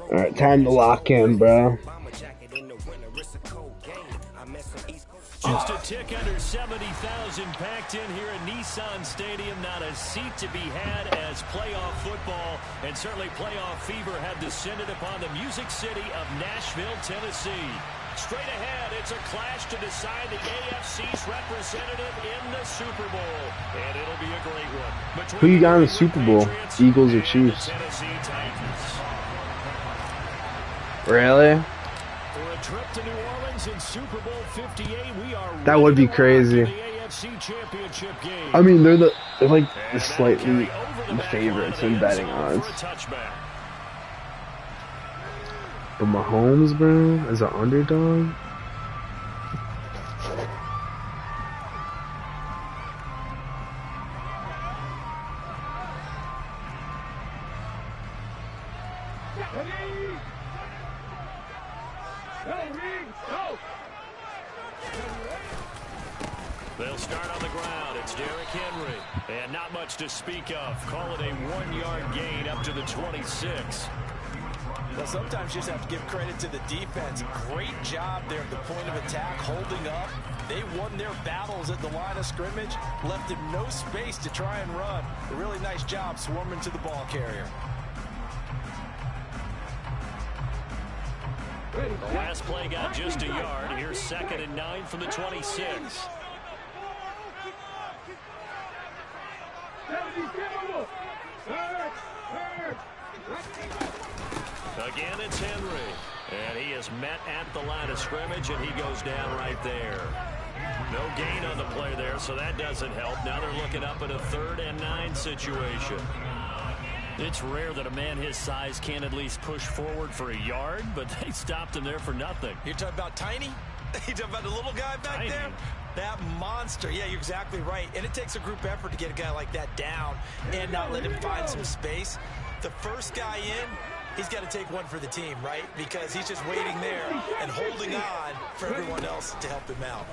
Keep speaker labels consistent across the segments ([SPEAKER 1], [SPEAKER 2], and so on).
[SPEAKER 1] Alright, time to lock in, bro.
[SPEAKER 2] Just a tick under 70,000 packed in here at Nissan Stadium. Not a seat to be had as playoff football and certainly playoff fever have descended upon the Music City of Nashville, Tennessee. Straight ahead, it's a clash to decide the AFC's representative in the Super Bowl. And it'll be a great one.
[SPEAKER 1] Who you got in the Super Bowl? Eagles or Chiefs? Really?
[SPEAKER 2] For a trip to New Orleans in Super Bowl 58, we are
[SPEAKER 1] that would be crazy. I mean, they're like the slightly favorites in betting odds. But Mahomes, bro, as an underdog.
[SPEAKER 2] They'll start on the ground. It's Derrick Henry. And not much to speak of. Call it a 1-yard gain up to the 26.
[SPEAKER 3] Well, sometimes you just have to give credit to the defense. Great job there at the point of attack, holding up. They won their battles at the line of scrimmage, left him no space to try and run. A really nice job swarming to the ball carrier.
[SPEAKER 2] The last play got just a yard. Here's 2nd and 9 from the 26. Again, it's Henry. And he is met at the line of scrimmage, and he goes down right there. No gain on the play there, so that doesn't help. Now they're looking up at a 3rd and 9 situation. It's rare that a man his size can at least push forward for a yard, but they stopped him there for nothing.
[SPEAKER 3] You're talking about Tiny? You're talking about the little guy back there? That monster. Yeah, you're exactly right. And it takes a group effort to get a guy like that down and not let him find some space. The first guy in, he's got to take one for the team, right? Because he's just waiting there and holding on for everyone else to help him out.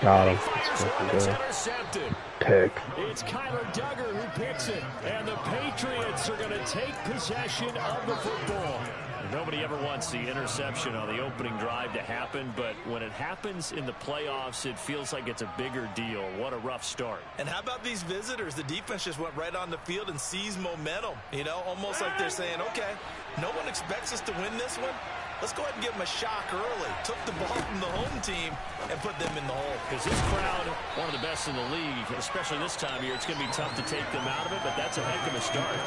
[SPEAKER 1] Got him. That's fucking good.
[SPEAKER 2] Intercepted.
[SPEAKER 1] Pick.
[SPEAKER 2] It's Kyler Duggar who picks it. And the Patriots are going to take possession of the football. Nobody ever wants the interception on the opening drive to happen, but when it happens in the playoffs, it feels like it's a bigger deal. What a rough start.
[SPEAKER 3] And how about these visitors? The defense just went right on the field and seized momentum. You know, almost like they're saying, okay, no one expects us to win this one. Let's go ahead and give them a shock early. Took the ball from the home team and put them in the hole.
[SPEAKER 2] Because this crowd, one of the best in the league, especially this time of year, it's going to be tough to take them out of it, but that's a heck of a start.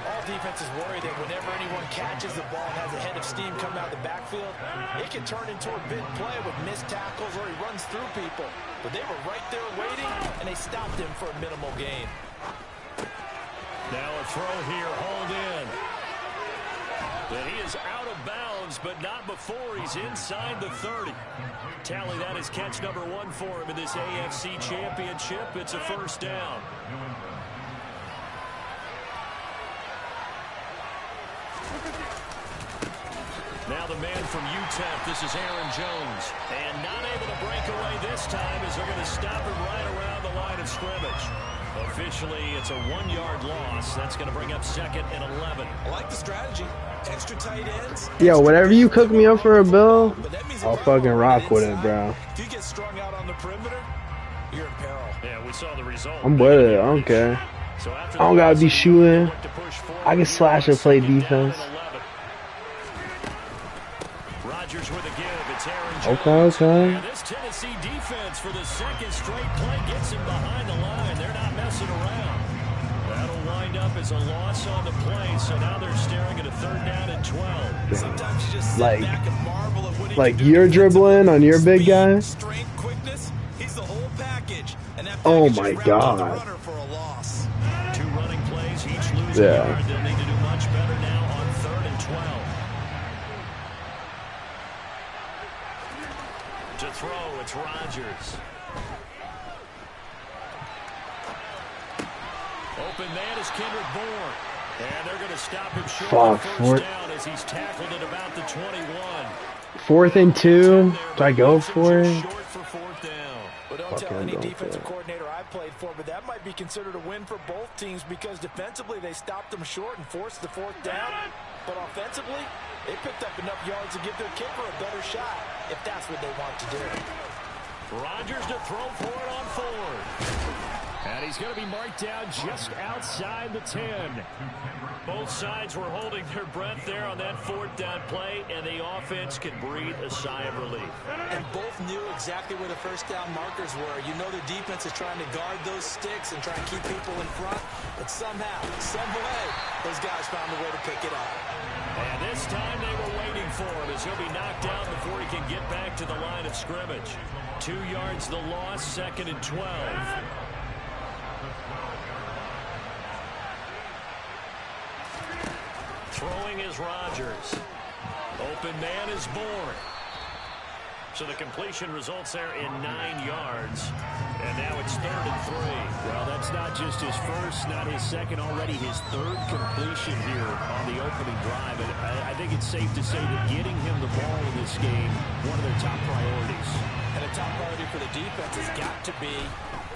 [SPEAKER 3] All defenses worry that whenever anyone catches the ball and has a head of steam coming out of the backfield, it can turn into a big play with missed tackles or he runs through people. But they were right there waiting, and they stopped him for a minimal gain.
[SPEAKER 2] Now a throw here, hauled in. But he is out of bounds, but not before he's inside the 30. Tally, that is catch number 1 for him in this AFC Championship. It's a first down. Now the man from UTEP, this is Aaron Jones. And not able to break away this time as they're going to stop him right around the line of scrimmage. Officially, it's a 1-yard loss. That's going to bring up 2nd and 11.
[SPEAKER 3] I like the strategy. Extra tight ends.
[SPEAKER 1] Yo, whatever you cook me up for a bill, I'll fucking rock with it, bro.
[SPEAKER 3] If you get strung out on the perimeter, you're in peril.
[SPEAKER 2] Yeah, we saw the result.
[SPEAKER 1] I'm with it. I don't care. I don't gotta be shooting. I can slash and play defense.
[SPEAKER 2] Rodgers with a give. It's Aaron Jones.
[SPEAKER 1] Okay.
[SPEAKER 2] And this Tennessee defense for the 2nd straight play gets him behind the line. They're not messing around. That'll wind up as a loss on the play. So now they're staring at a 3rd down and 12.
[SPEAKER 3] Sometimes you just sit back and marvel at what
[SPEAKER 1] like you're dribbling on your big guy.
[SPEAKER 3] Strength, quickness, he's the whole package. And that
[SPEAKER 1] Oh
[SPEAKER 3] package
[SPEAKER 1] my
[SPEAKER 3] is wrapped
[SPEAKER 1] God.
[SPEAKER 3] on the runner for a loss.
[SPEAKER 2] 2 running plays, each losing a yard. They'll need to do much better now on 3rd and 12. To throw, it's Rodgers. Open man is Kendrick Bourne. And they're going to stop him short of first down as he's tackled at about the 21.
[SPEAKER 1] 4th and 2. Do I go for it?
[SPEAKER 2] Short for 4th down.
[SPEAKER 3] But won't tell any defensive coordinator I played for, but that might be considered a win for both teams because defensively they stopped them short and forced the fourth down. But offensively, they picked up enough yards to give their kicker a better shot if that's what they want to do.
[SPEAKER 2] Rodgers to throw for it on Ford. And he's going to be marked down just outside the 10. Both sides were holding their breath there on that fourth down play, and the offense can breathe a sigh of relief.
[SPEAKER 3] And both knew exactly where the first down markers were. You know their defense is trying to guard those sticks and try and keep people in front, but somehow, some way, those guys found a way to pick it up.
[SPEAKER 2] And this time they were waiting for him as he'll be knocked down before he can get back to the line of scrimmage. 2 yards the loss, 2nd and 12. Throwing is Rodgers. Open man is Bourne. So the completion results there in 9 yards. And now it's 3rd and 3. Well, that's not just his first, not his second, already his 3rd completion here on the opening drive. And I think it's safe to say that getting him the ball in this game, one of their top priorities.
[SPEAKER 3] And a top priority for the defense has got to be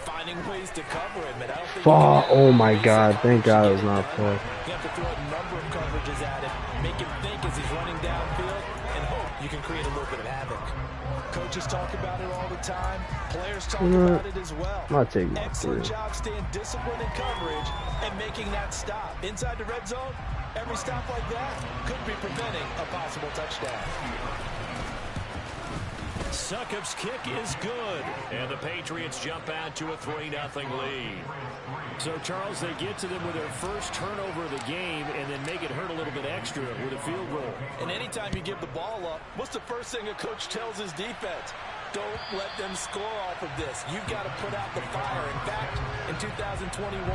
[SPEAKER 3] finding ways to cover him. And I don't think
[SPEAKER 1] oh my God, thank God it was not full.
[SPEAKER 3] You have to throw a number of coverages at him, make him think as he's running downfield, and hope you can create a little bit of havoc. Coaches talk about it all the time. Players talk about it as well.
[SPEAKER 1] Not taking
[SPEAKER 3] Excellent job staying disciplined in coverage and making that stop. Inside the red zone, every stop like that could be preventing a possible touchdown.
[SPEAKER 2] Succop's kick is good, and the Patriots jump out to a 3-0 lead. So, Charles, they get to them with their first turnover of the game and then make it hurt a little bit extra with a field goal.
[SPEAKER 3] And anytime you give the ball up, what's the first thing a coach tells his defense? Don't let them score off of this. You've got to put out the fire. In fact, in 2021,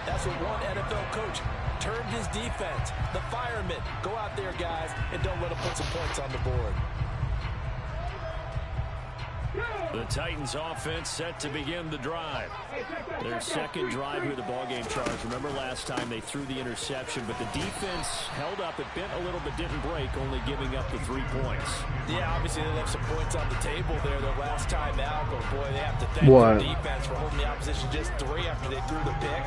[SPEAKER 3] that's what one NFL coach termed his defense. The firemen. Go out there, guys, and don't let them put some points on the board.
[SPEAKER 2] The Titans offense set to begin the drive. Their second drive here, the ballgame, Charles. Remember last time they threw the interception, but the defense held up. It bent a little but didn't break, only giving up the 3 points.
[SPEAKER 3] Yeah, obviously they left some points on the table there their last time out, but boy, they have to thank their defense for holding the opposition just 3 after they threw the pick.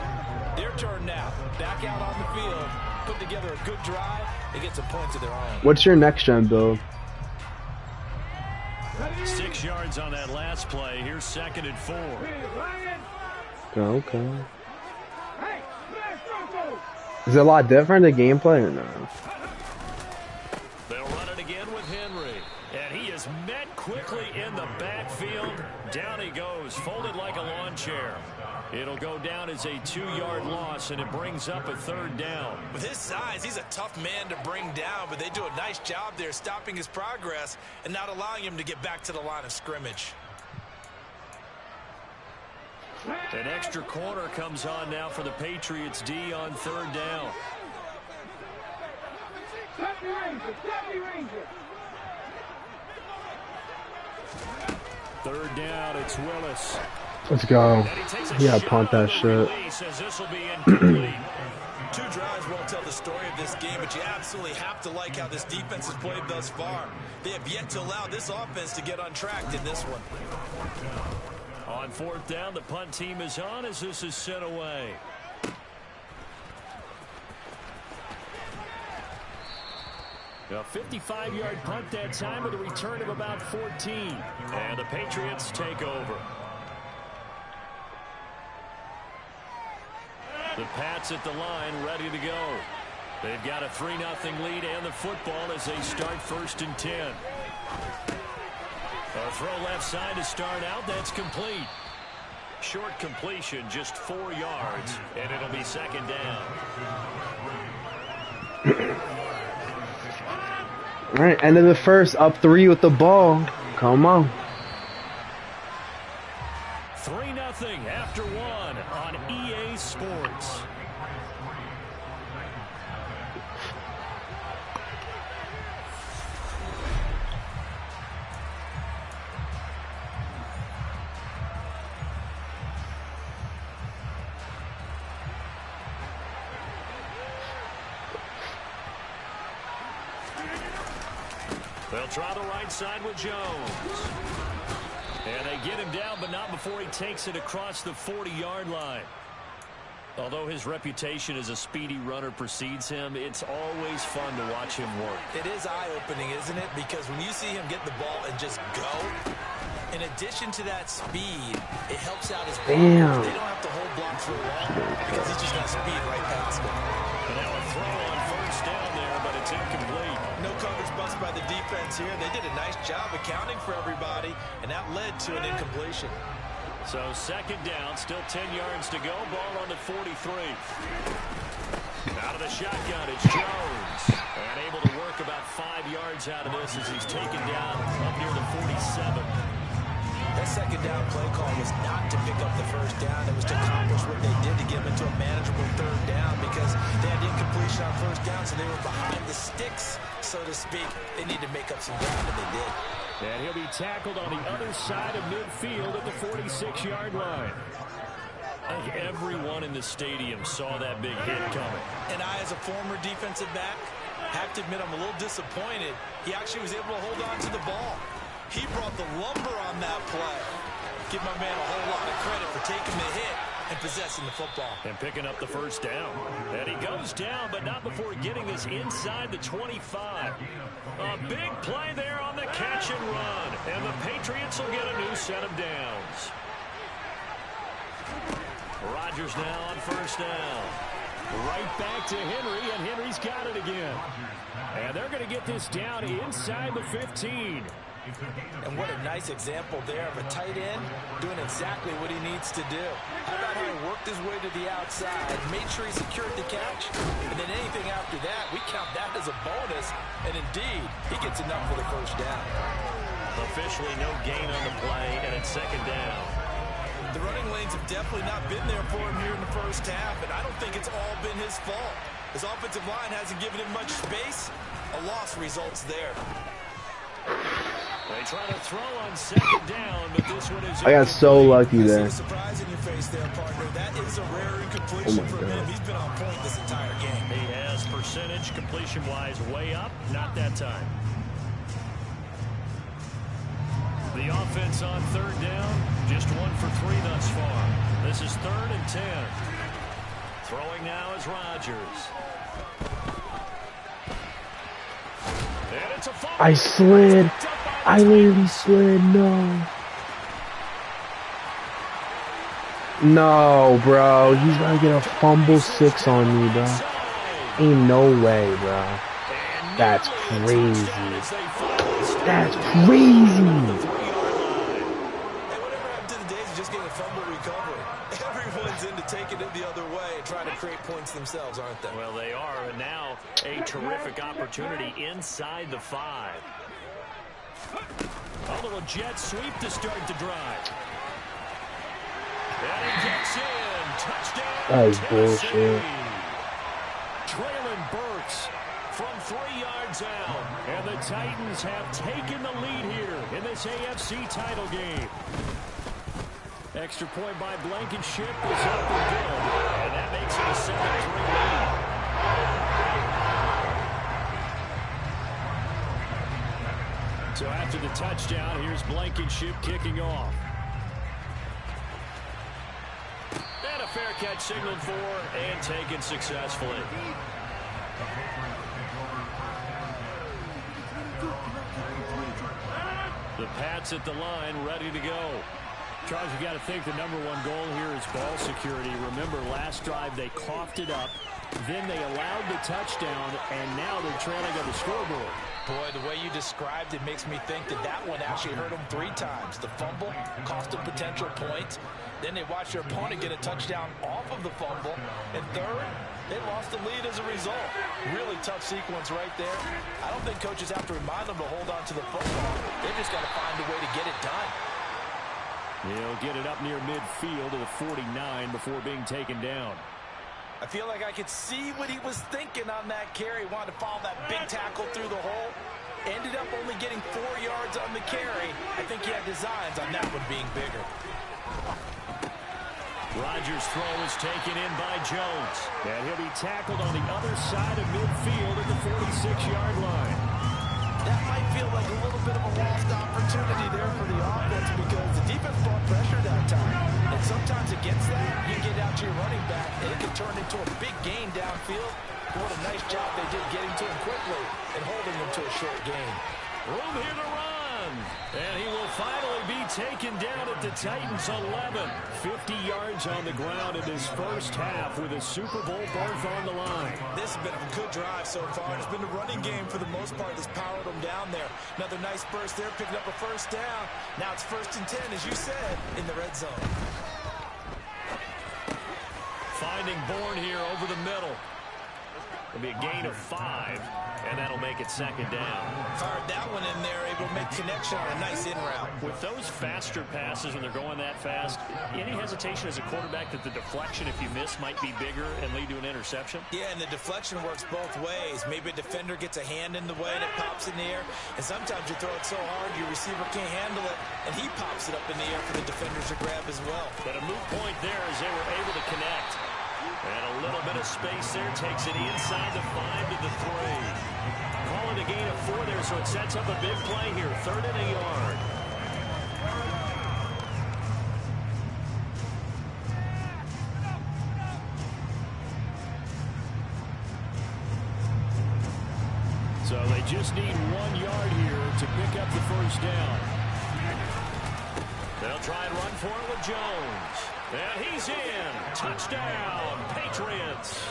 [SPEAKER 3] Their turn now. Back out on the field, put together a good drive, and get some points of their own.
[SPEAKER 1] What's your next gen build?
[SPEAKER 2] 6 yards on that last play. Here's 2nd and 4.
[SPEAKER 1] Okay. Is it a lot different, the gameplay, or no?
[SPEAKER 2] They'll run it again with Henry. And he is met quickly in the backfield. Down he goes, folded like a lawn chair. It'll go down as a 2-yard loss, and it brings up a 3rd down.
[SPEAKER 3] With his size, he's a tough man to bring down, but they do a nice job there stopping his progress and not allowing him to get back to the line of scrimmage.
[SPEAKER 2] An extra corner comes on now for the Patriots D on 3rd down. Third down, it's Willis.
[SPEAKER 1] Let's go. Yeah, punt that shit.
[SPEAKER 3] 2 drives won't tell the story of this game, but you absolutely have to like how this defense has played thus far. They have yet to allow this offense to get untracked in this one.
[SPEAKER 2] On 4th down, the punt team is on as this is sent away. A 55-yard punt that time with a return of about 14. And the Patriots take over. The Pats at the line, ready to go. They've got a 3-0 lead and the football as they start 1st and 10. A throw left side to start out. That's complete. Short completion, just 4 yards, and it'll be 2nd down.
[SPEAKER 1] All right, end of the first, up 3 with the ball. Come on.
[SPEAKER 2] 3-0 after 1 on EA Sports. They'll try the right side with Jones. And they get him down, but not before he takes it across the 40-yard line. Although his reputation as a speedy runner precedes him, it's always fun to watch him work.
[SPEAKER 3] It is eye-opening, isn't it? Because when you see him get the ball and just go, in addition to that speed, it helps out his blockers. They don't have to hold blocks for long because he's just got speed right past them.
[SPEAKER 2] And now a throw on first down there, but it's incomplete.
[SPEAKER 3] No coverage bust by the defense here. They did a nice job accounting for everybody, and that led to an incompletion.
[SPEAKER 2] So second down, still 10 yards to go. Ball on the 43. Out of the shotgun, it's Jones. And able to work about 5 yards out of this as he's taken down up near the 47.
[SPEAKER 3] That second down play call was not to pick up the first down. It was to accomplish what they did to get them into a manageable third down because they had incompletion on first down, so they were behind the sticks, so to speak. They need to make up some ground, and they did.
[SPEAKER 2] And he'll be tackled on the other side of midfield at the 46-yard line. I think everyone in the stadium saw that big hit coming.
[SPEAKER 3] And I, as a former defensive back, have to admit I'm a little disappointed. He actually was able to hold on to the ball. He brought the lumber on that play. Give my man a whole lot of credit for taking the hit and possessing the football.
[SPEAKER 2] And picking up the first down. And he goes down, but not before getting this inside the 25. A big play there on the catch and run. And the Patriots will get a new set of downs. Rodgers now on first down. Right back to Henry, and Henry's got it again. And they're going to get this down inside the 15.
[SPEAKER 3] And what a nice example there of a tight end doing exactly what he needs to do. How about how he worked his way to the outside, made sure he secured the catch, and then anything after that, we count that as a bonus. And indeed, he gets enough for the first down.
[SPEAKER 2] Officially no gain on the play, and it's second down.
[SPEAKER 3] The running lanes have definitely not been there for him here in the first half, and I don't think it's all been his fault. His offensive line hasn't given him much space. A loss results there.
[SPEAKER 2] They try to throw on second down, but this one is...
[SPEAKER 1] I got so lucky there.
[SPEAKER 3] Surprise in your face there, partner. That is a rare incompletion from him. He's been on point this entire game.
[SPEAKER 2] He has percentage completion-wise way up. Not that time. The offense on third down, just 1 for 3 thus far. This is 3rd and 10. Throwing now is Rodgers. And it's a fumble.
[SPEAKER 1] I slid. I literally slid. No. No, bro. He's gonna get a fumble 6 on me, bro. Ain't no way, bro. That's crazy. That's crazy.
[SPEAKER 3] Taking it the other way and trying to create points themselves, aren't they?
[SPEAKER 2] Well, they are, and now a terrific opportunity inside the 5. A little jet sweep to start the drive. And he gets in. Touchdown.
[SPEAKER 1] That is bullshit.
[SPEAKER 2] Traylon Burks from 3 yards out. And the Titans have taken the lead here in this AFC title game. Extra point by Blankenship is up and good. And that makes it a 7-3 lead. So after the touchdown, here's Blankenship kicking off. And a fair catch signaled for and taken successfully. The Pats at the line, ready to go. Charles, you got to think the #1 goal here is ball security. Remember, last drive they coughed it up, then they allowed the touchdown, and now they're trailing on the scoreboard.
[SPEAKER 3] Boy, the way you described it makes me think that that one actually hurt them 3 times. The fumble cost them potential points. Then they watched their opponent get a touchdown off of the fumble. And third, they lost the lead as a result. Really tough sequence right there. I don't think coaches have to remind them to hold on to the football. They've just got to find a way to get it done.
[SPEAKER 2] He'll get it up near midfield to the 49 before being taken down.
[SPEAKER 3] I feel like I could see what he was thinking on that carry. Wanted to follow that big tackle through the hole. Ended up only getting 4 yards on the carry. I think he had designs on that one being bigger.
[SPEAKER 2] Rodgers' throw is taken in by Jones. And he'll be tackled on the other side of midfield at the 46-yard line.
[SPEAKER 3] That might feel like a little bit of a lost opportunity there for the offense because the defense brought pressure that time. And sometimes against that, you get out to your running back, and it can turn into a big gain downfield. What a nice job they did getting to him quickly and holding him to a short gain.
[SPEAKER 2] Room here to run. And he will finally be taken down at the Titans' 11. 50 yards on the ground in his first half with a Super Bowl berth on the line.
[SPEAKER 3] This has been a good drive so far. It's been the running game for the most part that's powered them down there. Another nice burst there, picking up a first down. Now it's 1st and 10, as you said, in the red zone.
[SPEAKER 2] Finding Bourne here over the middle. It'll be a gain of 5, and that'll make it 2nd down.
[SPEAKER 3] Fired that one in there, able to make connection on a nice in route.
[SPEAKER 2] With those faster passes, when they're going that fast, any hesitation as a quarterback that the deflection, if you miss, might be bigger and lead to an interception?
[SPEAKER 3] Yeah, and the deflection works both ways. Maybe a defender gets a hand in the way and it pops in the air, and sometimes you throw it so hard your receiver can't handle it, and he pops it up in the air for the defenders to grab as well.
[SPEAKER 2] But a moot point there as they were able to connect. And a little bit of space there, takes it inside the 5 to the 3. Calling a gain of 4 there, so it sets up a big play here. 3rd and a yard. So they just need 1 yard here to pick up the first down. They'll try and run for it with Jones. And he's in. Touchdown, Patriots.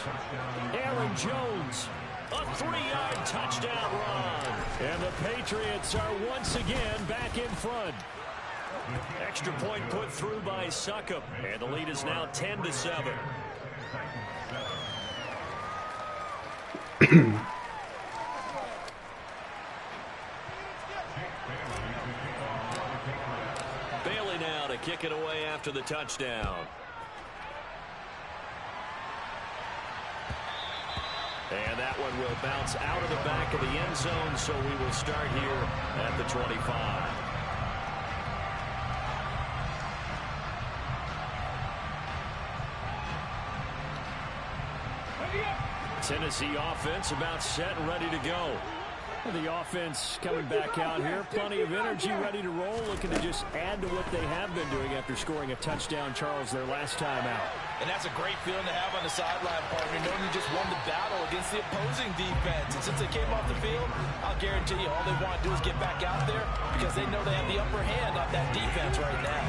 [SPEAKER 2] Aaron Jones, a 3-yard touchdown run. And the Patriots are once again back in front. Extra point put through by Succop. And the lead is now 10-7. Bailey now to kick it away after the touchdown. And that one will bounce out of the back of the end zone, so we will start here at the 25. Tennessee offense about set and ready to go. The offense coming back out here. Plenty of energy, ready to roll, looking to just add to what they have been doing after scoring a touchdown, Charles, their last time out.
[SPEAKER 3] And that's a great feeling to have on the sideline, partner, knowing you just won the battle against the opposing defense. And since they came off the field, I'll guarantee you all they want to do is get back out there because they know they have the upper hand on that defense right now.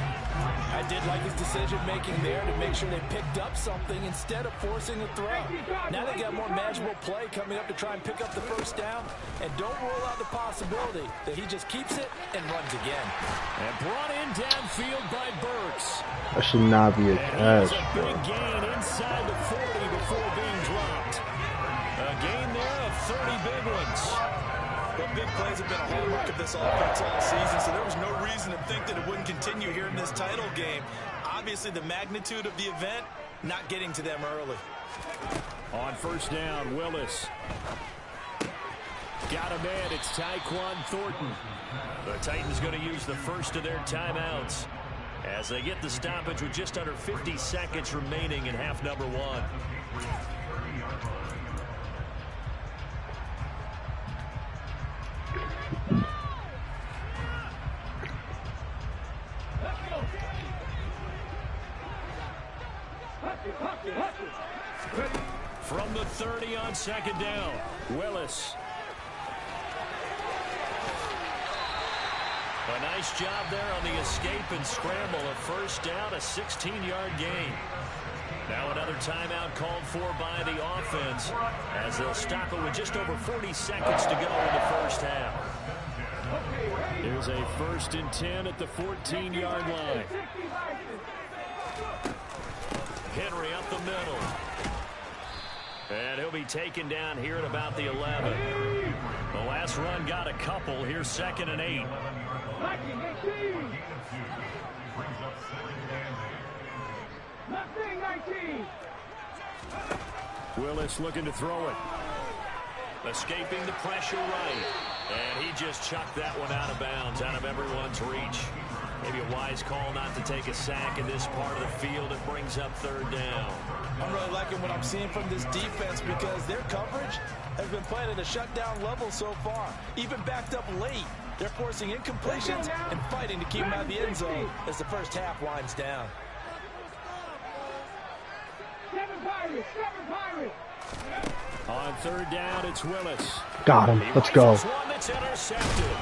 [SPEAKER 3] I did like his decision-making there to make sure they picked up something instead of forcing a throw. Now they got more manageable play coming up to try and pick up the first down. And don't rule out the possibility that he just keeps it and runs again.
[SPEAKER 2] And brought in downfield by Burks.
[SPEAKER 1] That should not be a catch.
[SPEAKER 2] A big gain inside the 40 before being dropped. A gain there of 30 big ones.
[SPEAKER 3] Well, big plays have been a hallmark of this offense all season, so there was no reason to think that it wouldn't continue here in this title game. Obviously, the magnitude of the event, not getting to them early.
[SPEAKER 2] On first down, Willis. Got a man, it's Tyquan Thornton. The Titans going to use the first of their timeouts as they get the stoppage with just under 50 seconds remaining in half number 1. From the 30 on second down, Willis. A nice job there on the escape and scramble. A first down, a 16-yard gain. Now another timeout called for by the offense as they'll stop it with just over 40 seconds to go in the first half. Here's a 1st and 10 at the 14-yard line. Henry up the middle. And he'll be taken down here at about the 11. The last run got a couple. Here's 2nd and 8. Willis looking to throw it. Escaping the pressure right. And he just chucked that one out of bounds, out of everyone's reach. Maybe a wise call not to take a sack in this part of the field. It brings up third down.
[SPEAKER 3] I'm really liking what I'm seeing from this defense because their coverage has been playing at a shutdown level so far. Even backed up late, they're forcing incompletions and fighting to keep them out of the end zone as the first half winds down.
[SPEAKER 2] On third down, it's Willis.
[SPEAKER 1] Got him. Let's go.
[SPEAKER 2] One that's intercepted.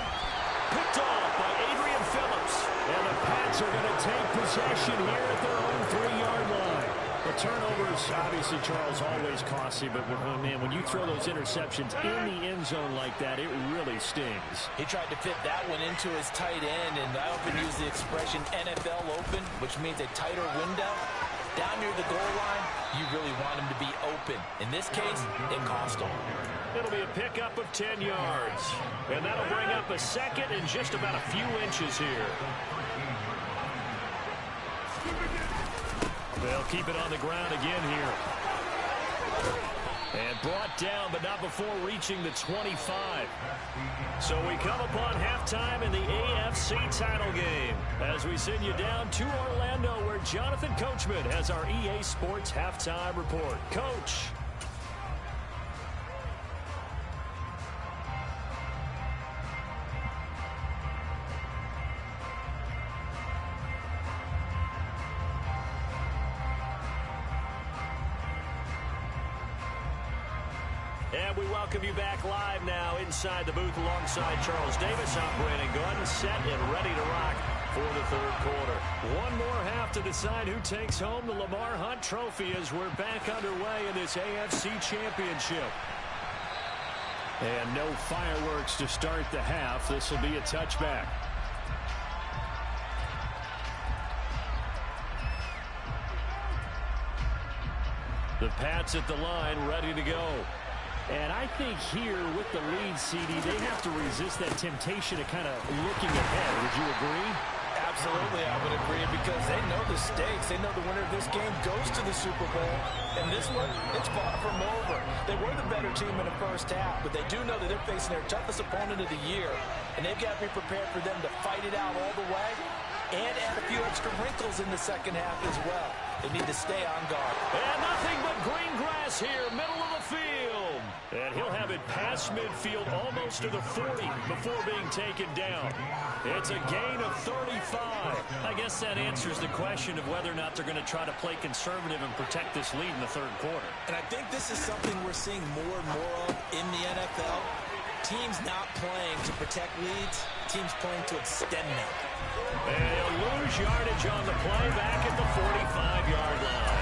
[SPEAKER 2] Picked off by Adrian Phillips. And the Pats are going to take possession here at their own 3-yard line. The turnovers, obviously, Charles, always costly, but oh, man, when you throw those interceptions in the end zone like that, it really stings.
[SPEAKER 3] He tried to fit that one into his tight end, and I often use the expression NFL open, which means a tighter window. Down near the goal line, you really want him to be open. In this case, it cost him.
[SPEAKER 2] It'll be a pickup of 10 yards. And that'll bring up a second and just about a few inches here. They'll keep it on the ground again here. And brought down, but not before reaching the 25. So we come upon halftime in the AFC title game as we send you down to Orlando where Jonathan Coachman has our EA Sports halftime report. Coach. And we welcome you back live now inside the booth alongside Charles Davis. I'm Brandon Gordon, set and ready to rock for the third quarter. One more half to decide who takes home the Lamar Hunt Trophy as we're back underway in this AFC Championship. And no fireworks to start the half. This will be a touchback. The Pats at the line, ready to go. And I think here with the lead, CD, they have to resist that temptation of kind of looking ahead. Would you agree?
[SPEAKER 3] Absolutely, I would agree, because they know the stakes. They know the winner of this game goes to the Super Bowl. And this one, it's far from over. They were the better team in the first half, but they do know that they're facing their toughest opponent of the year. And they've got to be prepared for them to fight it out all the way and add a few extra wrinkles in the second half as well. They need to stay on guard.
[SPEAKER 2] And nothing but green grass here, middle of the field. And he'll have it past midfield almost to the 40 before being taken down. It's a gain of 35. I guess that answers the question of whether or not they're going to try to play conservative and protect this lead in the third quarter.
[SPEAKER 3] And I think this is something we're seeing more and more of in the NFL. Teams not playing to protect leads, teams playing to extend them.
[SPEAKER 2] And he'll lose yardage on the play back at the 45-yard line.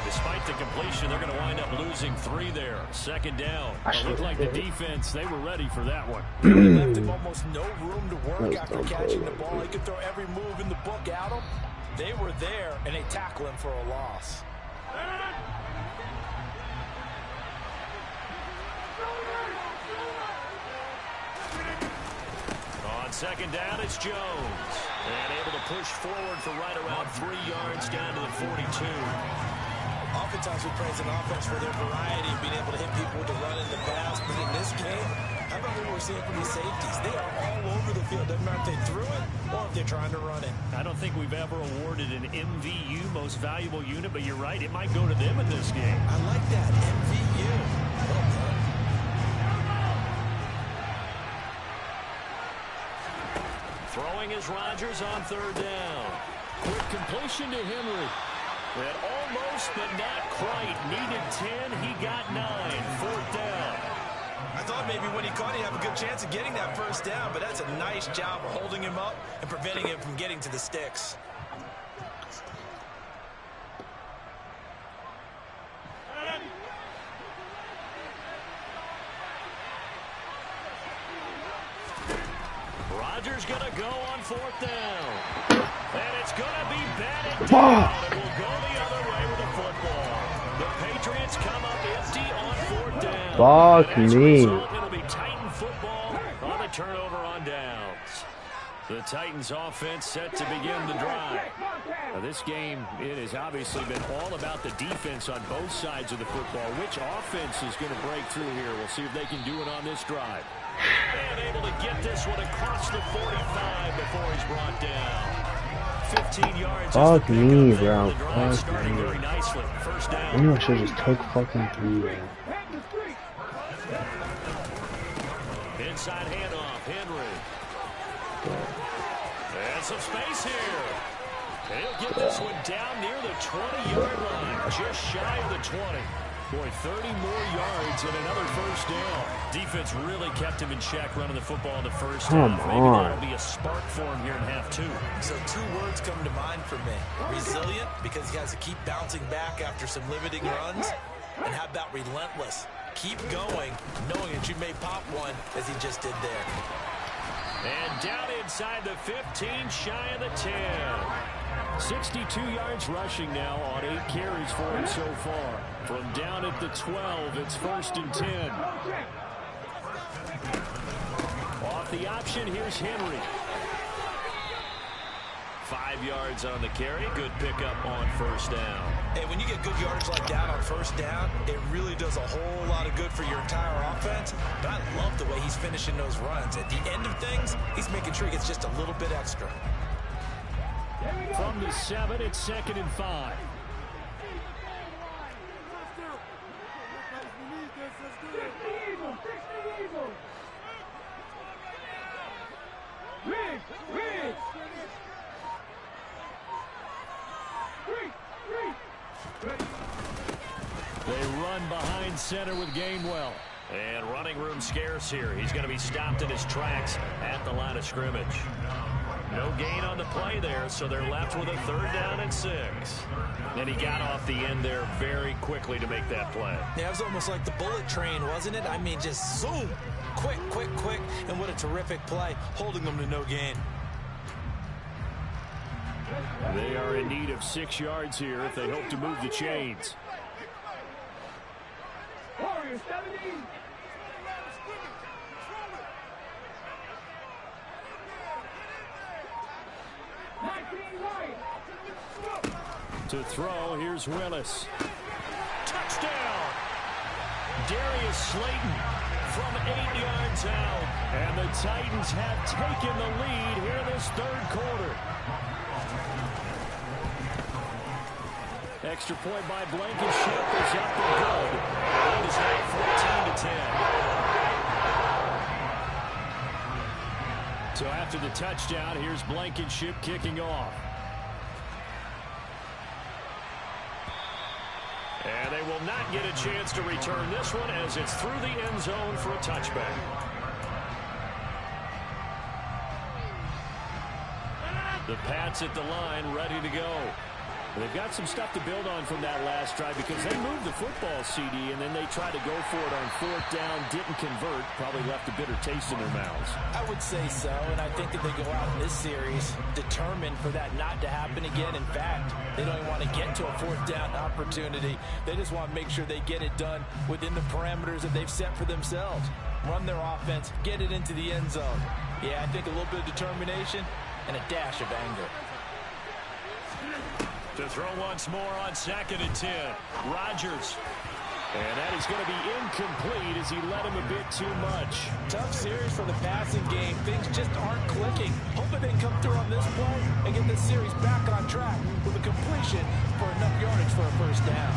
[SPEAKER 2] Despite the completion, they're going to wind up losing 3 there. Second down. It looked like the defense, they were ready for that one.
[SPEAKER 3] They left him almost no room to work after catching the ball. He could throw every move in the book at him. They were there, and they tackle him for a loss.
[SPEAKER 2] On second down, it's Jones. And able to push forward for right around 3 yards down to the 42.
[SPEAKER 3] Oftentimes we praise an offense for their variety and being able to hit people with the run and the pass. But in this game, how about what we're seeing from these safeties? They are all over the field. Doesn't matter if they threw it or if they're trying to run it.
[SPEAKER 2] I don't think we've ever awarded an MVU, most valuable unit, but you're right. It might go to them in this game.
[SPEAKER 3] I like that, MVU. Well done.
[SPEAKER 2] Throwing is Rodgers on third down. Quick completion to Henry. And almost, but not quite. Needed 10. He got 9. Fourth down.
[SPEAKER 3] I thought maybe when he caught, he'd have a good chance of getting that first down, but that's a nice job of holding him up and preventing him from getting to the sticks.
[SPEAKER 2] Rodgers going to go on fourth down. And it's going to be batted down. It will go the other way with the football. The Patriots come up empty on fourth down.
[SPEAKER 1] Fuck me.
[SPEAKER 2] It'll be Titan football on the turnover on downs. The Titans offense set to begin the drive. Now this game, it has obviously been all about the defense on both sides of the football. Which offense is going to break through here? We'll see if they can do it on this drive. And able to get this one across the 45 before he's brought down. 15 yards.
[SPEAKER 1] Fuck me, bro. Fuck
[SPEAKER 2] Starting
[SPEAKER 1] me.
[SPEAKER 2] very nicely. First down.
[SPEAKER 1] I knew I should have just took fucking 3 there.
[SPEAKER 2] Inside handoff, Henry. And some space here. He'll get this one down near the 20-yard line, just shy of the 20. Boy, 30 more yards and another first down. Defense really kept him in check running the football in the first half. Maybe that'll be a spark for him here in half 2.
[SPEAKER 3] So 2 words come to mind for me. Resilient, because he has to keep bouncing back after some limiting runs. And how about relentless? Keep going, knowing that you may pop one, as he just did there.
[SPEAKER 2] And down inside the 15, shy of the 10. 62 yards rushing now on 8 carries for him so far. From down at the 12, it's 1st and 10. Off the option, here's Henry. 5 yards on the carry. Good pickup on first down.
[SPEAKER 3] Hey, when you get good yardage like that on first down, it really does a whole lot of good for your entire offense. But I love the way he's finishing those runs. At the end of things, he's making sure he gets just a little bit extra.
[SPEAKER 2] From the 7, it's 2nd and 5. They run behind center with Gainwell. And running room scarce here. He's going to be stopped in his tracks at the line of scrimmage. No gain on the play there, so they're left with a 3rd down and 6. And he got off the end there very quickly to make that play.
[SPEAKER 3] Yeah, it was almost like the bullet train, wasn't it? I mean, just zoom. Quick, quick, quick. And what a terrific play, holding them to no gain.
[SPEAKER 2] They are in need of 6 yards here if they hope to move the chains. To throw, here's Willis. Touchdown! Darius Slayton from 8 yards out. And the Titans have taken the lead here this 3rd quarter. Extra point by Blankenship is up and good. It is now 14-10. So after the touchdown, here's Blankenship kicking off. And they will not get a chance to return this one as it's through the end zone for a touchback. The Pats at the line, ready to go. They've got some stuff to build on from that last drive because they moved the football, CD, and then they tried to go for it on 4th down, didn't convert, probably left a bitter taste in their mouths.
[SPEAKER 4] I would say so, and I think that they go out in this series determined for that not to happen again. In fact, they don't even want to get to a 4th down opportunity. They just want to make sure they get it done within the parameters that they've set for themselves. Run their offense, get it into the end zone. Yeah, I think a little bit of determination and a dash of anger.
[SPEAKER 2] To throw once more on 2nd and 10. Rodgers. And that is going to be incomplete as he led him a bit too much.
[SPEAKER 4] Tough series for the passing game. Things just aren't clicking. Hoping they can come through on this play and get this series back on track with a completion for enough yardage for a 1st down.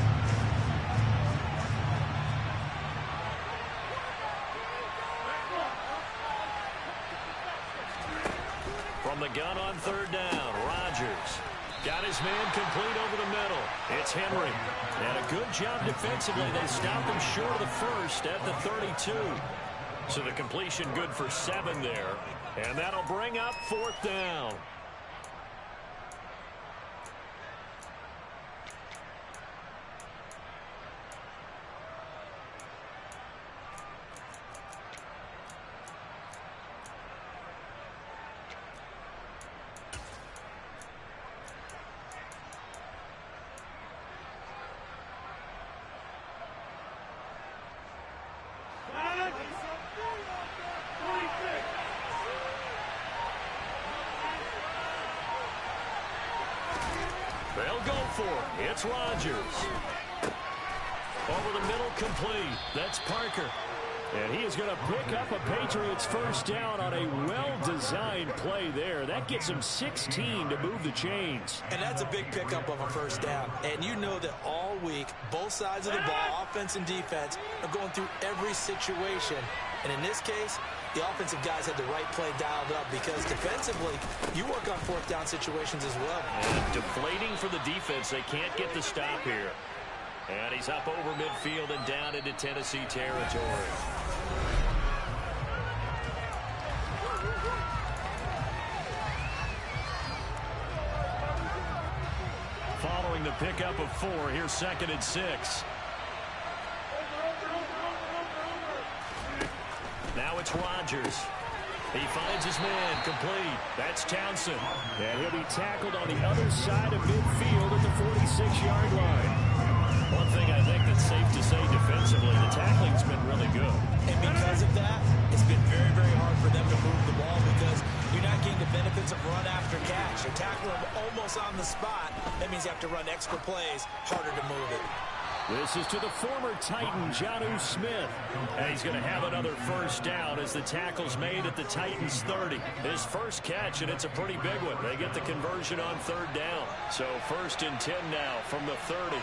[SPEAKER 2] From the gun on 3rd down, Rodgers. Got his man complete over the middle. It's Henry. And a good job defensively. They stopped him short of the 1st at the 32. So the completion good for 7 there. And that'll bring up 4th down. They'll go for it. It's Rodgers. Over the middle, complete. That's Parker. And he is going to pick up a Patriots first down on a well-designed play there. That gets him 16 to move the chains.
[SPEAKER 3] And that's a big pickup of a first down. And you know that all week, both sides of the ball, offense and defense, are going through every situation. And in this case, the offensive guys had the right play dialed up because defensively, you work on fourth down situations as well.
[SPEAKER 2] And deflating for the defense. They can't get the stop here. And he's up over midfield and down into Tennessee territory. Following the pickup of 4, here's 2nd and 6. Now it's Rodgers. He finds his man complete. That's Townsend. And he'll be tackled on the other side of midfield at the 46-yard line. One thing I think that's safe to say defensively, the tackling's been really good.
[SPEAKER 3] And because of that, it's been very, very hard for them to move the ball because you're not getting the benefits of run after catch. You're tackling them almost on the spot. That means you have to run extra plays, harder to move it.
[SPEAKER 2] This is to the former Titan, Jonnu Smith. And he's going to have another first down as the tackle's made at the Titans' 30. His first catch, and it's a pretty big one. They get the conversion on 3rd down. So 1st and 10 now from the 30.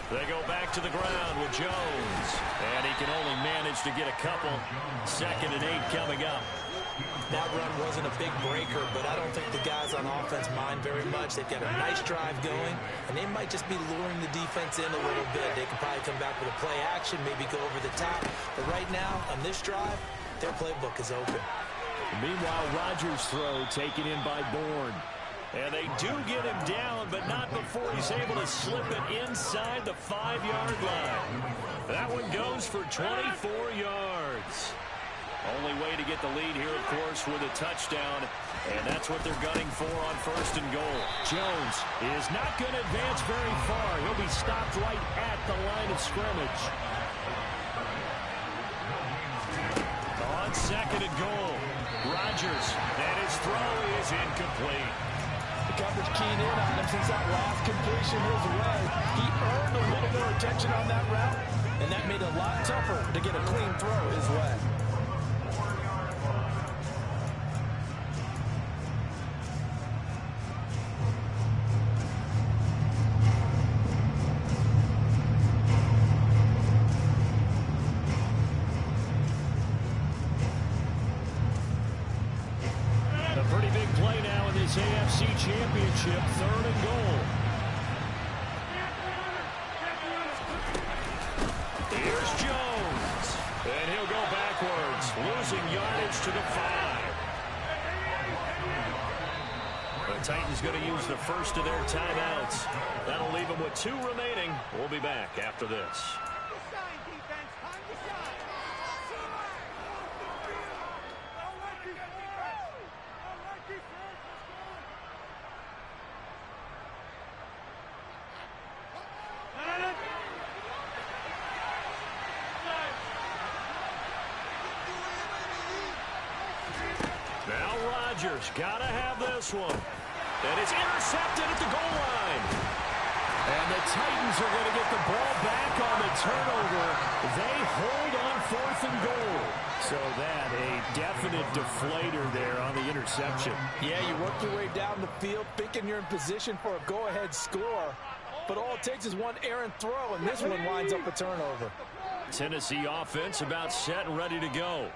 [SPEAKER 2] They go back to the ground with Jones. And he can only manage to get a couple. 2nd and 8 coming up.
[SPEAKER 3] That run wasn't a big breaker, but I don't think the guys on offense mind very much. They've got a nice drive going, and they might just be luring the defense in a little bit. They could probably come back with a play action, maybe go over the top. But right now, on this drive, their playbook is open.
[SPEAKER 2] Meanwhile, Rodgers' throw taken in by Bourne. And they do get him down, but not before he's able to slip it inside the 5-yard line. That one goes for 24 yards. Only way to get the lead here, of course, with a touchdown. And that's what they're gunning for on 1st and goal. Jones is not going to advance very far. He'll be stopped right at the line of scrimmage. On 2nd and goal, Rodgers, and his throw is incomplete.
[SPEAKER 4] The coverage keyed in on him since that last completion his way. He earned a little more attention on that route, and that made it a lot tougher to get a clean throw his way.
[SPEAKER 2] AFC Championship, 3rd and goal. Here's Jones. And he'll go backwards, losing yardage to the 5. The Titans going to use the first of their timeouts. That'll leave them with 2 remaining. We'll be back after this. Now Rodgers, gotta have this one. And it's intercepted at the goal line. And the Titans are going to get the ball back on the turnover. They hold on 4th and goal. So that a definite deflator there on the interception.
[SPEAKER 4] Yeah, you work your way down the field thinking you're in position for a go-ahead score. But all it takes is one errant throw, and this one winds up a turnover.
[SPEAKER 2] Tennessee offense about set and ready to go.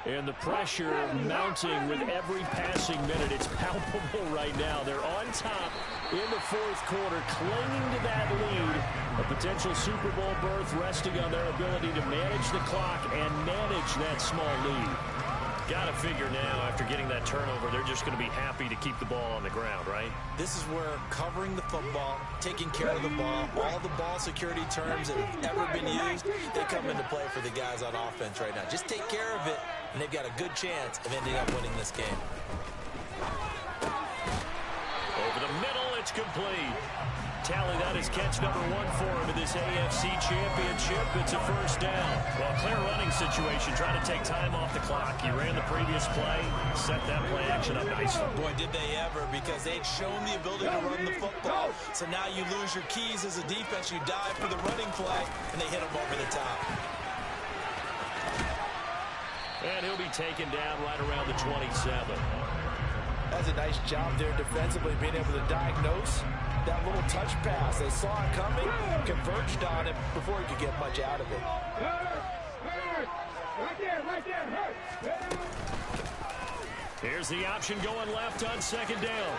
[SPEAKER 2] And the pressure mounting with every passing minute. It's palpable right now. They're on top in the 4th quarter, clinging to that lead. A potential Super Bowl berth resting on their ability to manage the clock and manage that small lead. Got to figure now, after getting that turnover, they're just going to be happy to keep the ball on the ground, right?
[SPEAKER 3] This is where covering the football, taking care of the ball, all the ball security terms that have ever been used, they come into play for the guys on offense right now. Just take care of it, and they've got a good chance of ending up winning this game.
[SPEAKER 2] Over the middle, it's complete. Tally that is catch number 1 for him in this AFC Championship. It's a first down. Well, clear running situation, trying to take time off the clock. He ran the previous play, set that play action up nicely.
[SPEAKER 3] Boy, did they ever, because they'd shown the ability to run the football. So now you lose your keys as a defense. You dive for the running play, and they hit them over the top.
[SPEAKER 2] And he'll be taken down right around the 27.
[SPEAKER 4] That's a nice job there defensively, being able to diagnose that little touch pass. They saw it coming, converged on it before he could get much out of it.
[SPEAKER 2] Here's the option going left on second down.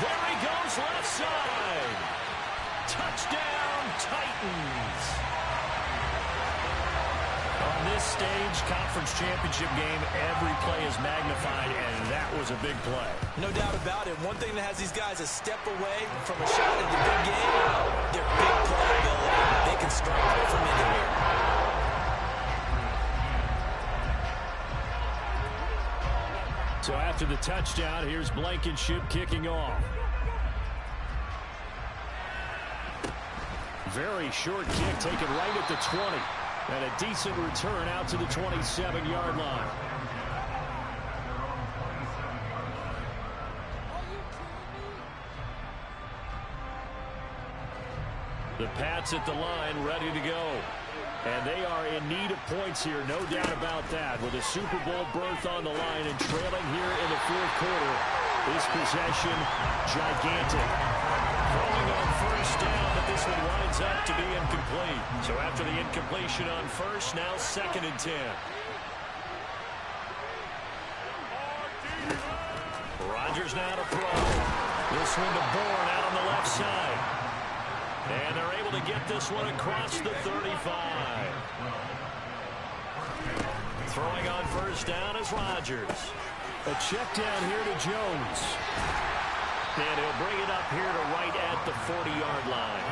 [SPEAKER 2] There he goes, left side. Touchdown, Titans. On this stage, conference championship game, every play is magnified, and that was a big play.
[SPEAKER 3] No doubt about it. One thing that has these guys a step away from a shot in the big game, their big play ability. They can strike from anywhere.
[SPEAKER 2] So after the touchdown, here's Blankenship kicking off. Very short kick taken right at the 20. And a decent return out to the 27-yard line. The Pats at the line, ready to go. And they are in need of points here, no doubt about that. With a Super Bowl berth on the line and trailing here in the fourth quarter, this possession gigantic. Throwing on first down, but this one winds up to be incomplete. So after the incompletion on first, now 2nd and 10. Rodgers now to throw. This one to Bourne out on the left side. And they're able to get this one across the 35. Throwing on first down is Rodgers. A check down here to Jones. And he'll bring it up here to right at the 40-yard line.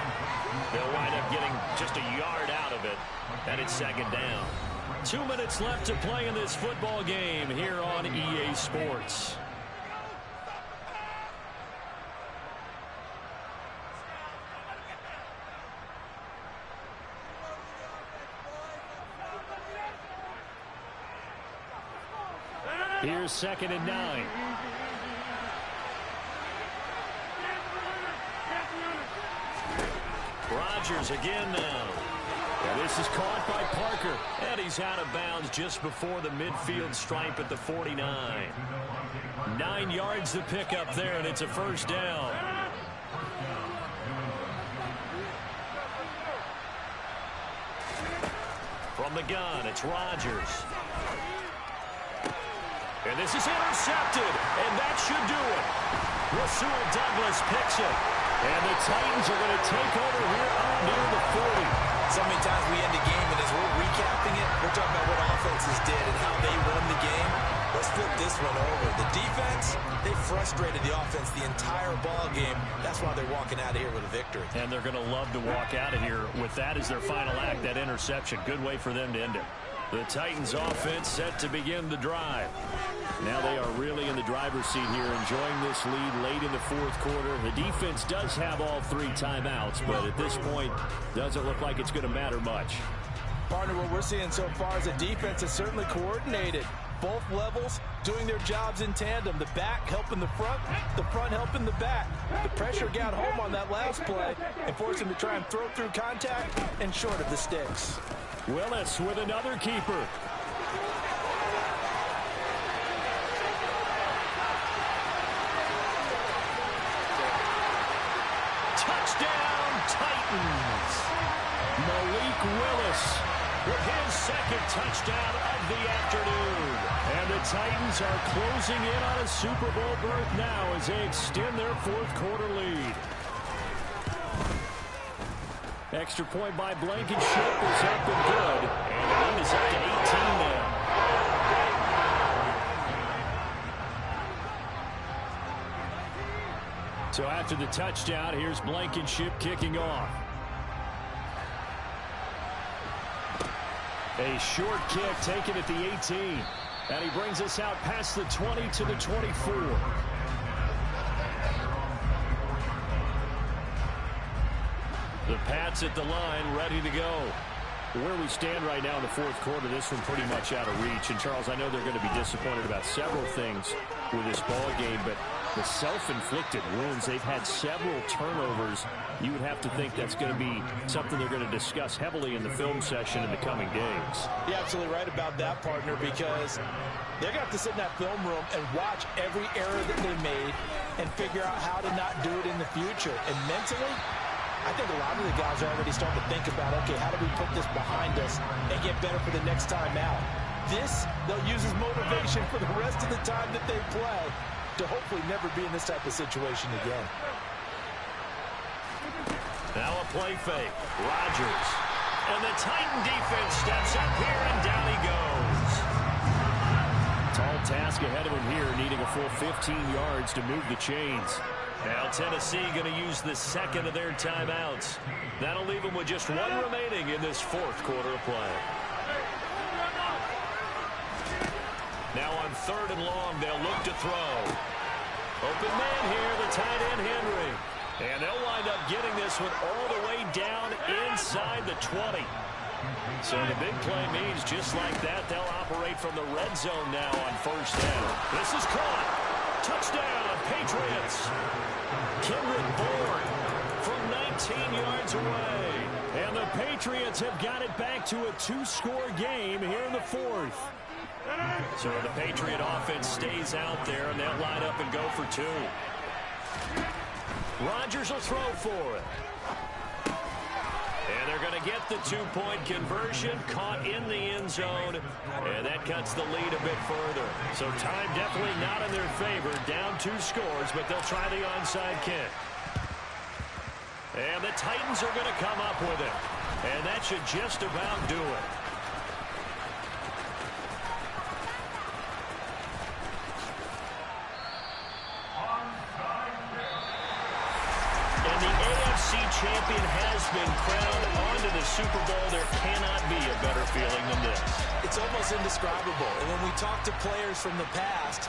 [SPEAKER 2] They'll wind up getting just a yard out of it. And it's 2nd down. 2 minutes left to play in this football game here on EA Sports. Here's 2nd and 9. Rodgers again now. And this is caught by Parker. And he's out of bounds just before the midfield stripe at the 49. 9 yards to pick up there, and it's a first down. From the gun, it's Rodgers. And this is intercepted, and that should do it. Rasul Douglas picks it. And the Titans are going to take over here up near the 40.
[SPEAKER 3] So many times we end the game, and as we're recapping it, we're talking about what offenses did and how they won the game. Let's flip this one over. The defense, they frustrated the offense the entire ball game. That's why they're walking out of here with a victory.
[SPEAKER 2] And they're going to love to walk out of here with that as their final act, that interception. Good way for them to end it. The Titans offense set to begin the drive. Now they are really in the driver's seat here, enjoying this lead late in the fourth quarter. The defense does have all 3 timeouts, but at this point, doesn't look like it's going to matter much.
[SPEAKER 4] Partner, what we're seeing so far is the defense is certainly coordinated. Both levels doing their jobs in tandem. The back helping the front helping the back. The pressure got home on that last play and forced him to try and throw through contact and short of the sticks.
[SPEAKER 2] Willis with another keeper. Touchdown, Titans. Malik Willis with his 2nd touchdown of the afternoon. And the Titans are closing in on a Super Bowl berth now as they extend their fourth quarter lead. Extra point by Blankenship is up and good. And the lead is up to 18 now. So after the touchdown, here's Blankenship kicking off. A short kick taken at the 18. And he brings us out past the 20 to the 24. The Pats at the line, ready to go. Where we stand right now in the fourth quarter, this one pretty much out of reach. And, Charles, I know they're going to be disappointed about several things with this ball game, but The self-inflicted wounds, they've had several turnovers. You would have to think that's going to be something they're going to discuss heavily in the film session in the coming days.
[SPEAKER 4] You're absolutely right about that, partner, because they're going to have to sit in that film room and watch every error that they made and figure out how to not do it in the future. And mentally, I think a lot of the guys are already starting to think about, okay, how do we put this behind us and get better for the next time out? This, they'll use as motivation for the rest of the time that they play to hopefully never be in this type of situation again.
[SPEAKER 2] Now a play fake. Rodgers. And the Titan defense steps up here, and down he goes. Tall task ahead of him here, needing a full 15 yards to move the chains. Now Tennessee going to use the second of their timeouts. That'll leave them with just one remaining in this fourth quarter of play. Now on 3rd and long, they'll look to throw. Open man here, the tight end Henry. And they'll wind up getting this one all the way down inside the 20. So the big play means just like that, they'll operate from the red zone now on 1st down. This is caught. Touchdown, Patriots. Kendrick Bourne from 19 yards away. And the Patriots have got it back to a 2-score game here in the 4th. So the Patriot offense stays out there, and they'll line up and go for 2. Rodgers will throw for it. And they're going to get the 2-point conversion, caught in the end zone, and that cuts the lead a bit further. So time definitely not in their favor, down 2 scores, but they'll try the onside kick. And the Titans are going to come up with it, and that should just about do it. Champion has been crowned onto the Super Bowl. There cannot be a better feeling than this.
[SPEAKER 4] It's almost indescribable. And when we talk to players from the past,